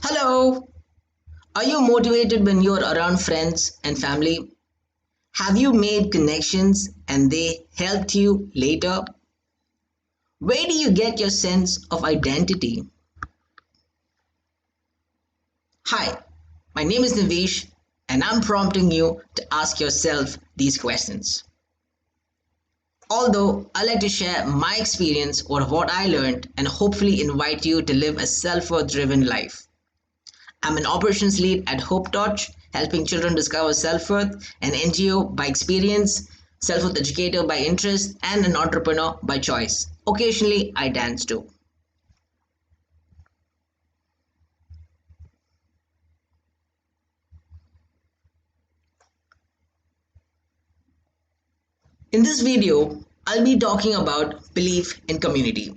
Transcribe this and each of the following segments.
Hello! Are you motivated when you're around friends and family? Have you made connections and they helped you later? Where do you get your sense of identity? Hi, my name is Navesh and I'm prompting you to ask yourself these questions. Although I like to share my experience or what I learned and hopefully invite you to live a self-worth driven life. I'm an operations lead at Hope Torch, helping children discover self worth, an NGO by experience, self worth educator by interest, and an entrepreneur by choice. Occasionally, I dance too. In this video, I'll be talking about belief in community.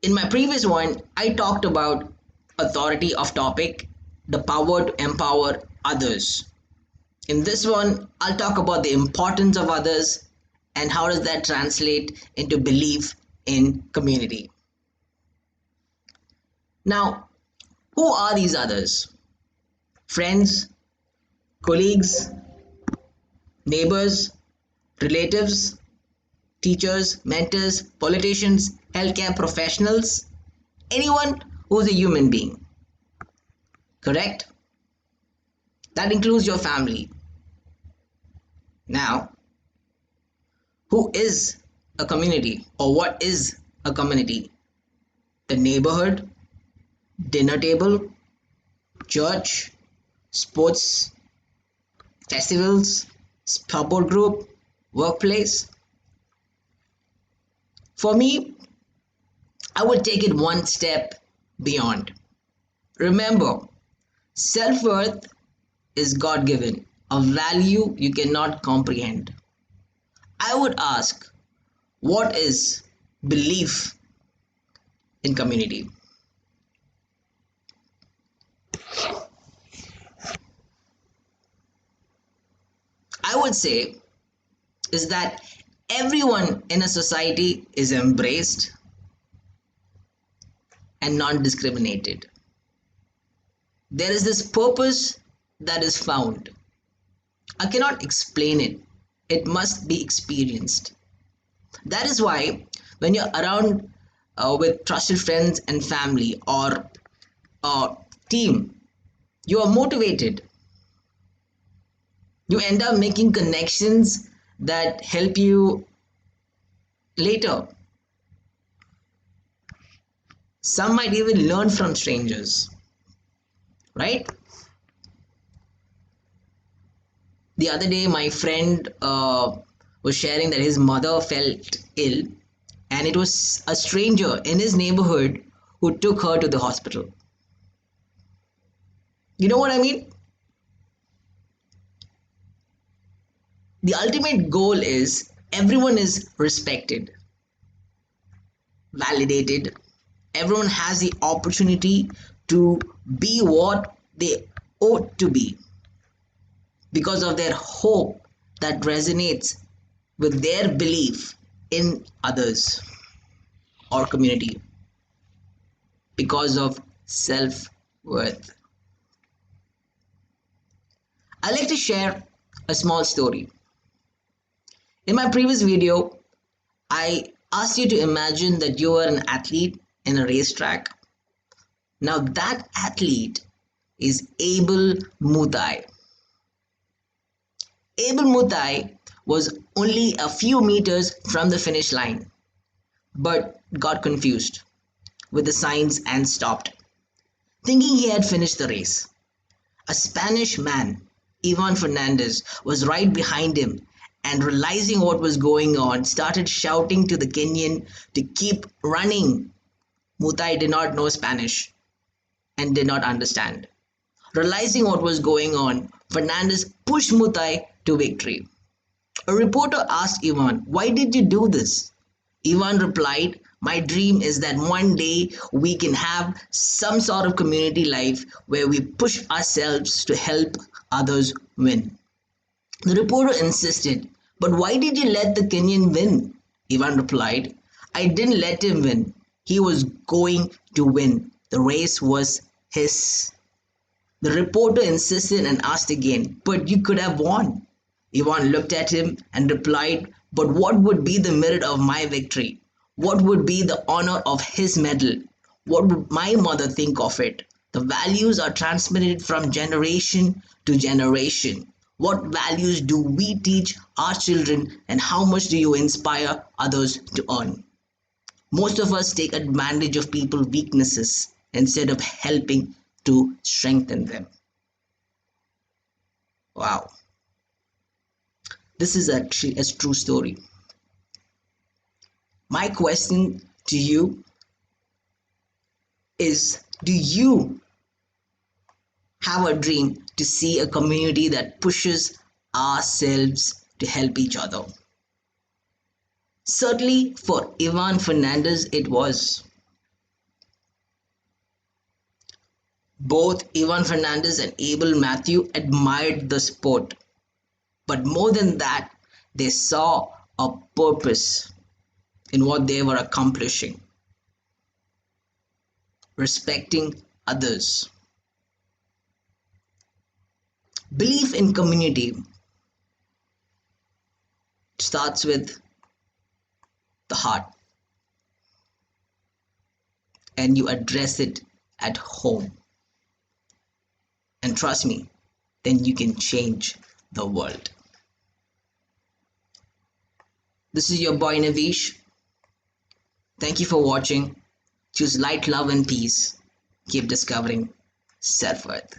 In my previous one, I talked about authority of topic, the power to empower others. In this one, I'll talk about the importance of others and how does that translate into belief in community. Now, who are these others? Friends, colleagues, neighbors, relatives, teachers, mentors, politicians, healthcare professionals, anyone who's a human being. Correct? That includes your family. Now, who is a community or what is a community? The neighborhood, dinner table, church, sports, festivals, support group, workplace. For me, I would take it one step beyond. Remember, self worth is God given, a value you cannot comprehend. I would ask, what is belief in community? I would say is that everyone in a society is embraced and non-discriminated. There is this purpose that is found. I cannot explain it. It must be experienced. That is why when you're around with trusted friends and family or a team, you are motivated. You end up making connections that help you later. Some might even learn from strangers, right? The other day, my friend was sharing that his mother felt ill, and it was a stranger in his neighborhood who took her to the hospital. You know what I mean? The ultimate goal is everyone is respected, validated. Everyone has the opportunity to be what they ought to be because of their hope that resonates with their belief in others or community because of self worth. I like to share a small story. In my previous video, I asked you to imagine that you are an athlete in a racetrack. Now, that athlete is Abel Mutai. Abel Mutai was only a few meters from the finish line, but got confused with the signs and stopped, thinking he had finished the race. A Spanish man, Ivan Fernandez, was right behind him and realizing what was going on, started shouting to the Kenyan to keep running. Mutai did not know Spanish and did not understand. Realizing what was going on, Fernandez pushed Mutai to victory. A reporter asked Ivan, "Why did you do this?" Ivan replied, "My dream is that one day we can have some sort of community life where we push ourselves to help others win." The reporter insisted, "But why did you let the Kenyan win?" Ivan replied, "I didn't let him win. He was going to win. The race was his. The reporter insisted and asked again, "But you could have won." Ivan looked at him and replied, "But what would be the merit of my victory? What would be the honor of his medal? What would my mother think of it? The values are transmitted from generation to generation. What values do we teach our children, and how much do you inspire others to earn?" Most of us take advantage of people's weaknesses instead of helping to strengthen them. Wow, this is actually a true story. My question to you is, do you have a dream to see a community that pushes ourselves to help each other? Certainly for Ivan Fernandez it was. Both Ivan Fernandez and Abel Matthew admired the sport, but more than that, they saw a purpose in what they were accomplishing, respecting others. Belief in community starts with the heart, and you address it at home. And trust me, then you can change the world. This is your boy Navish. Thank you for watching. Choose light, love, and peace. Keep discovering self worth.